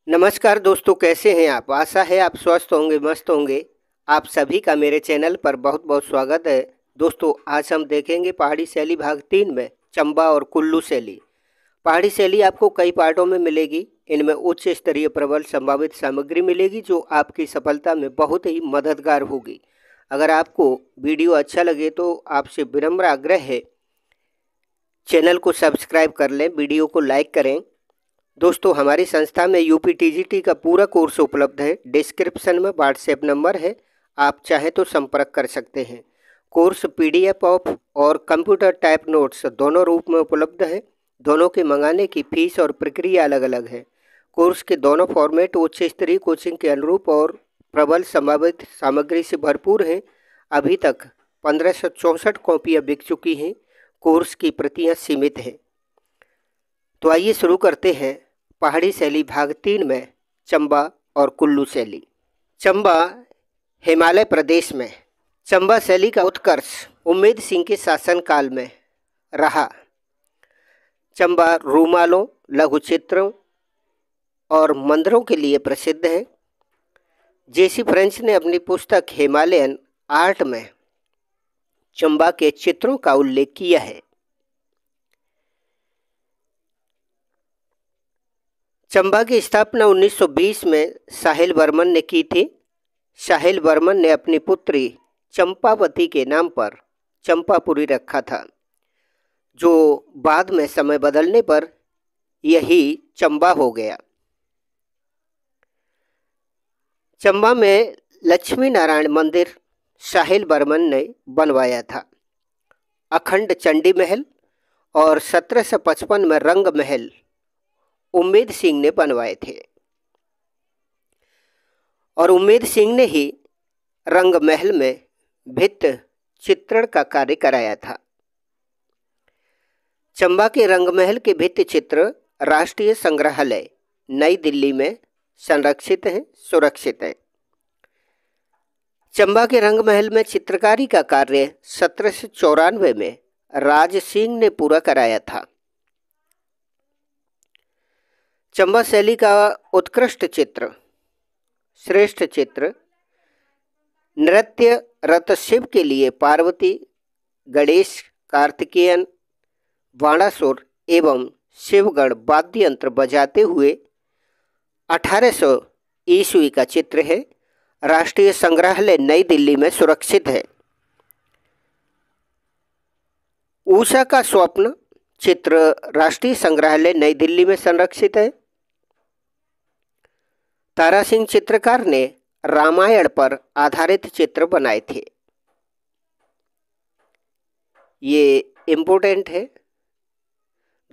नमस्कार दोस्तों, कैसे हैं आप। आशा है आप स्वस्थ होंगे, मस्त होंगे। आप सभी का मेरे चैनल पर बहुत बहुत स्वागत है। दोस्तों, आज हम देखेंगे पहाड़ी शैली भाग 3 में चंबा और कुल्लू शैली। पहाड़ी शैली आपको कई पार्टों में मिलेगी। इनमें उच्च स्तरीय प्रबल संभावित सामग्री मिलेगी जो आपकी सफलता में बहुत ही मददगार होगी। अगर आपको वीडियो अच्छा लगे तो आपसे विनम्र आग्रह है, चैनल को सब्सक्राइब कर लें, वीडियो को लाइक करें। दोस्तों, हमारी संस्था में यूपीटीजीटी का पूरा कोर्स उपलब्ध है। डिस्क्रिप्शन में व्हाट्सएप नंबर है, आप चाहें तो संपर्क कर सकते हैं। कोर्स पीडीएफ ऑफ और कंप्यूटर टाइप नोट्स दोनों रूप में उपलब्ध है। दोनों के मंगाने की फीस और प्रक्रिया अलग अलग है। कोर्स के दोनों फॉर्मेट उच्च स्तरीय कोचिंग के अनुरूप और प्रबल संभावित सामग्री से भरपूर हैं। अभी तक 1564 कॉपियाँ बिक चुकी हैं। कोर्स की प्रतियाँ सीमित हैं। तो आइए शुरू करते हैं पहाड़ी शैली भाग 3 में चंबा और कुल्लू शैली। चंबा हिमालय प्रदेश में। चंबा शैली का उत्कर्ष उम्मेद सिंह के शासनकाल में रहा। चंबा रूमालों, लघु चित्रों और मंदिरों के लिए प्रसिद्ध है। जेसी फ्रेंच ने अपनी पुस्तक हिमालयन आर्ट में चंबा के चित्रों का उल्लेख किया है। चंबा की स्थापना 1920 में साहिल वर्मन ने की थी। साहिल वर्मन ने अपनी पुत्री चंपावती के नाम पर चंपापुरी रखा था, जो बाद में समय बदलने पर यही चंबा हो गया। चंबा में लक्ष्मी नारायण मंदिर साहिल वर्मन ने बनवाया था। अखंड चंडी महल और 1755 में रंग महल उम्मेद सिंह ने बनवाए थे और उम्मेद सिंह ने ही रंग महल में भित्त चित्रण का कार्य कराया था। चंबा के रंग महल के भित्ति चित्र राष्ट्रीय संग्रहालय नई दिल्ली में संरक्षित हैं, सुरक्षित हैं। चंबा के रंग महल में चित्रकारी का कार्य 1794 में राज सिंह ने पूरा कराया था। चंबा शैली का उत्कृष्ट चित्र, श्रेष्ठ चित्र नृत्य रत शिव के लिए पार्वती, गणेश, कार्तिकेयन, बाणासुर एवं शिवगण वाद्य यंत्र बजाते हुए 1800 ईस्वी का चित्र है। राष्ट्रीय संग्रहालय नई दिल्ली में सुरक्षित है। उषा का स्वप्न चित्र राष्ट्रीय संग्रहालय नई दिल्ली में संरक्षित है। तारा सिंह चित्रकार ने रामायण पर आधारित चित्र बनाए थे। ये इम्पोर्टेंट है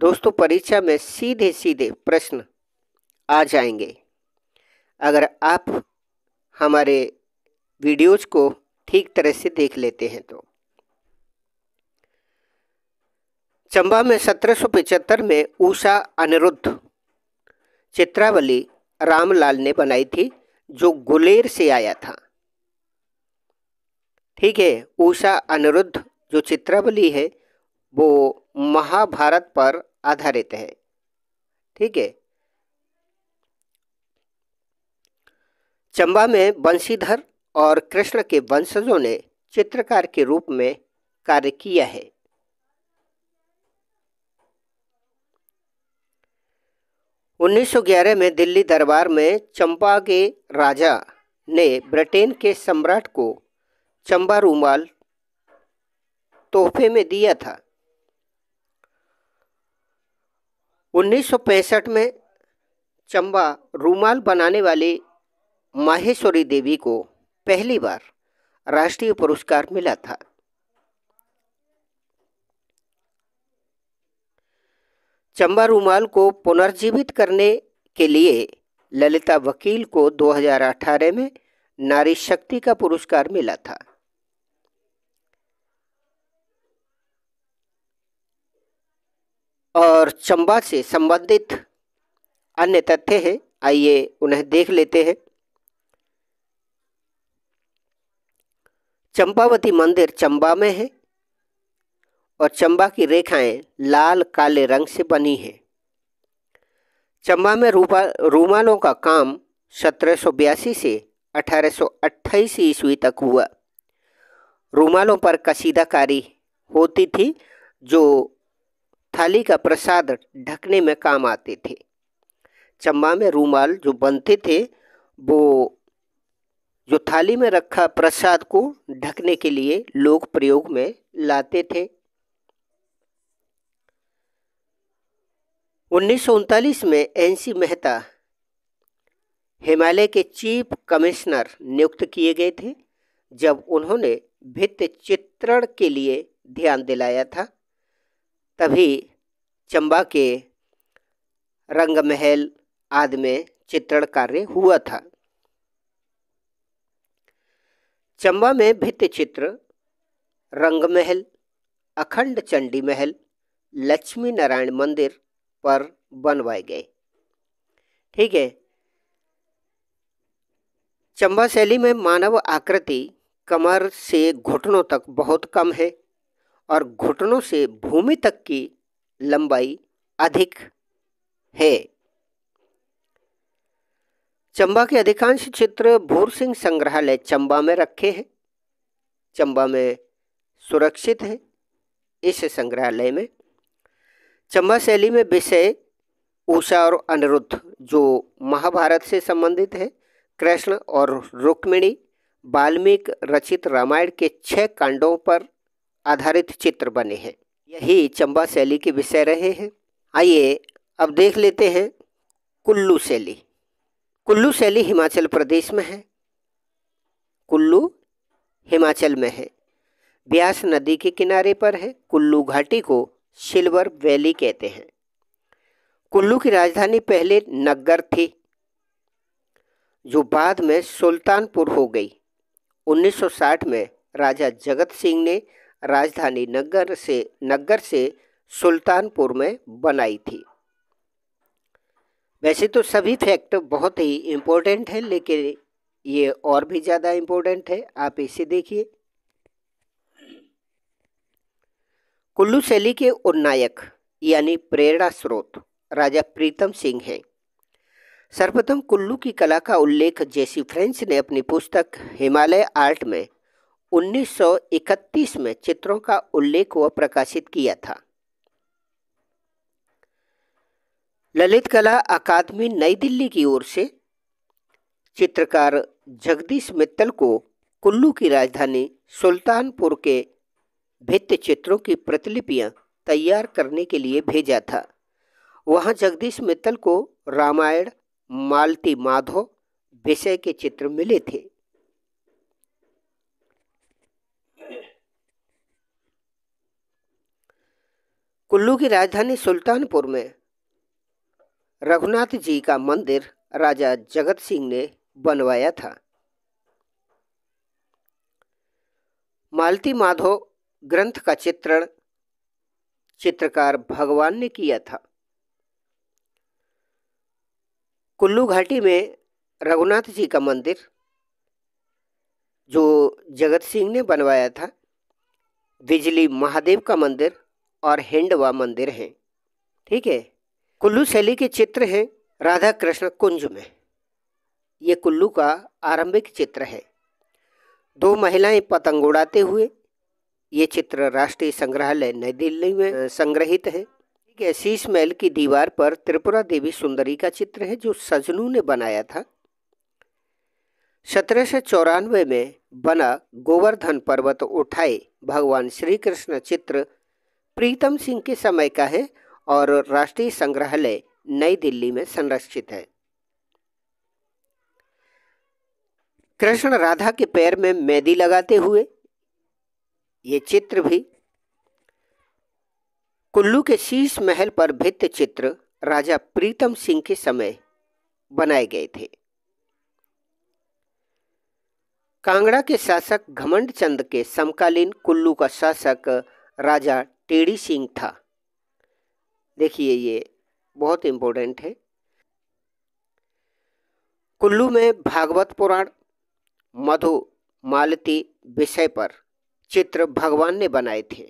दोस्तों, परीक्षा में सीधे सीधे प्रश्न आ जाएंगे अगर आप हमारे वीडियोज को ठीक तरह से देख लेते हैं तो। चंबा में 1775 में उषा अनिरुद्ध चित्रावली रामलाल ने बनाई थी, जो गुलेर से आया था। ठीक है, उषा अनिरुद्ध जो चित्रावली है वो महाभारत पर आधारित है। ठीक है। चंबा में बंशीधर और कृष्ण के वंशजों ने चित्रकार के रूप में कार्य किया है। उन्नीस 1911 में दिल्ली दरबार में चंबा के राजा ने ब्रिटेन के सम्राट को चंबा रूमाल तोहफे में दिया था। 1965 में चंबा रूमाल बनाने वाली माहेश्वरी देवी को पहली बार राष्ट्रीय पुरस्कार मिला था। चंबा रूमाल को पुनर्जीवित करने के लिए ललिता वकील को 2018 में नारी शक्ति का पुरस्कार मिला था। और चंबा से संबंधित अन्य तथ्य हैं, आइए उन्हें देख लेते हैं। चंपावती मंदिर चंबा में है और चंबा की रेखाएं लाल काले रंग से बनी हैं। चंबा में रूमालों का काम 1782 से 1828 ईस्वी तक हुआ। रूमालों पर कसीदाकारी होती थी जो थाली का प्रसाद ढकने में काम आते थे। चंबा में रूमाल जो बनते थे वो जो थाली में रखा प्रसाद को ढकने के लिए लोग प्रयोग में लाते थे। 1939 में एनसी मेहता हिमालय के चीफ कमिश्नर नियुक्त किए गए थे, जब उन्होंने भित्ति चित्रण के लिए ध्यान दिलाया था। तभी चंबा के रंगमहल आदि में चित्रण कार्य हुआ था। चंबा में भित्ति चित्र रंगमहल, अखंड चंडी महल, लक्ष्मी नारायण मंदिर पर बनवाए गए। ठीक है। चंबा शैली में मानव आकृति कमर से घुटनों तक बहुत कम है और घुटनों से भूमि तक की लंबाई अधिक है। चंबा के अधिकांश चित्र भूर सिंह संग्रहालय चंबा में रखे हैं। चंबा में सुरक्षित है। इस संग्रहालय में चंबा शैली में विषय उषा और अनिरुद्ध जो महाभारत से संबंधित है, कृष्ण और रुक्मिणी, वाल्मीकि रचित रामायण के 6 कांडों पर आधारित चित्र बने हैं। यही चंबा शैली के विषय रहे हैं। आइए अब देख लेते हैं कुल्लू शैली। कुल्लू शैली हिमाचल प्रदेश में है। कुल्लू हिमाचल में है, ब्यास नदी के किनारे पर है। कुल्लू घाटी को सिल्वर वैली कहते हैं। कुल्लू की राजधानी पहले नग्गर थी जो बाद में सुल्तानपुर हो गई। 1960 में राजा जगत सिंह ने राजधानी नग्गर से सुल्तानपुर में बनाई थी। वैसे तो सभी फैक्ट बहुत ही इम्पोर्टेंट है, लेकिन ये और भी ज़्यादा इम्पोर्टेंट है। आप इसे देखिए। कुल्लू शैली के उन्नायक यानी प्रेरणा स्रोत राजा प्रीतम सिंह हैं। सर्वप्रथम कुल्लू की कला का उल्लेख जेसी फ्रेंच ने अपनी पुस्तक हिमालय आर्ट में 1931 में चित्रों का उल्लेख व प्रकाशित किया था। ललित कला अकादमी नई दिल्ली की ओर से चित्रकार जगदीश मित्तल को कुल्लू की राजधानी सुल्तानपुर के भित्ति चित्रों की प्रतिलिपियां तैयार करने के लिए भेजा था। वहां जगदीश मित्तल को रामायण, मालती माधव विषय के चित्र मिले थे। कुल्लू की राजधानी सुल्तानपुर में रघुनाथ जी का मंदिर राजा जगत सिंह ने बनवाया था। मालती माधव ग्रंथ का चित्रण चित्रकार भगवान ने किया था। कुल्लू घाटी में रघुनाथ जी का मंदिर जो जगत सिंह ने बनवाया था, बिजली महादेव का मंदिर और हिंडवा मंदिर हैं। ठीक है। कुल्लू शैली के चित्र हैं राधा कृष्ण कुंज में। ये कुल्लू का आरंभिक चित्र है। 2 महिलाएं पतंग उड़ाते हुए। ये चित्र राष्ट्रीय संग्रहालय नई दिल्ली में संग्रहित है। ठीक है। शीश महल की दीवार पर त्रिपुरा देवी सुंदरी का चित्र है जो सजनू ने बनाया था। 1794 में बना गोवर्धन पर्वत उठाए भगवान श्री कृष्ण चित्र प्रीतम सिंह के समय का है और राष्ट्रीय संग्रहालय नई दिल्ली में संरक्षित है। कृष्ण राधा के पैर में मेहंदी लगाते हुए ये चित्र भी कुल्लू के शीश महल पर भित्ति चित्र राजा प्रीतम सिंह के समय बनाए गए थे। कांगड़ा के शासक घमंड चंद के समकालीन कुल्लू का शासक राजा टेढ़ी सिंह था। देखिए ये बहुत इंपॉर्टेंट है। कुल्लू में भागवत पुराण, मधु, मालती विषय पर चित्र भगवान ने बनाए थे।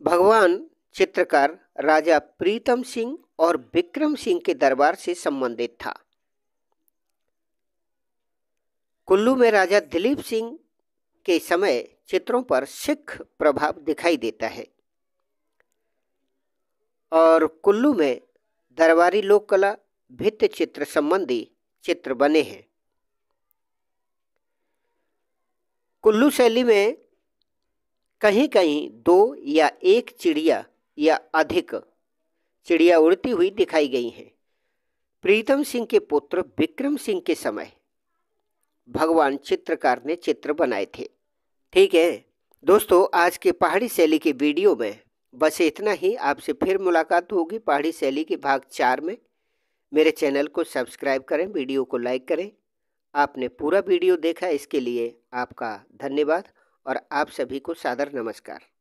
भगवान चित्रकार राजा प्रीतम सिंह और विक्रम सिंह के दरबार से संबंधित था। कुल्लू में राजा दिलीप सिंह के समय चित्रों पर सिख प्रभाव दिखाई देता है और कुल्लू में दरबारी लोक कला भित्ति चित्र संबंधी चित्र बने हैं। कुल्लू शैली में कहीं कहीं 2 या 1 चिड़िया या अधिक चिड़िया उड़ती हुई दिखाई गई हैं। प्रीतम सिंह के पुत्र विक्रम सिंह के समय भगवान चित्रकार ने चित्र बनाए थे। ठीक है दोस्तों, आज के पहाड़ी शैली के वीडियो में बस इतना ही। आपसे फिर मुलाकात होगी पहाड़ी शैली के भाग 4 में। मेरे चैनल को सब्सक्राइब करें, वीडियो को लाइक करें। आपने पूरा वीडियो देखा, इसके लिए आपका धन्यवाद और आप सभी को सादर नमस्कार।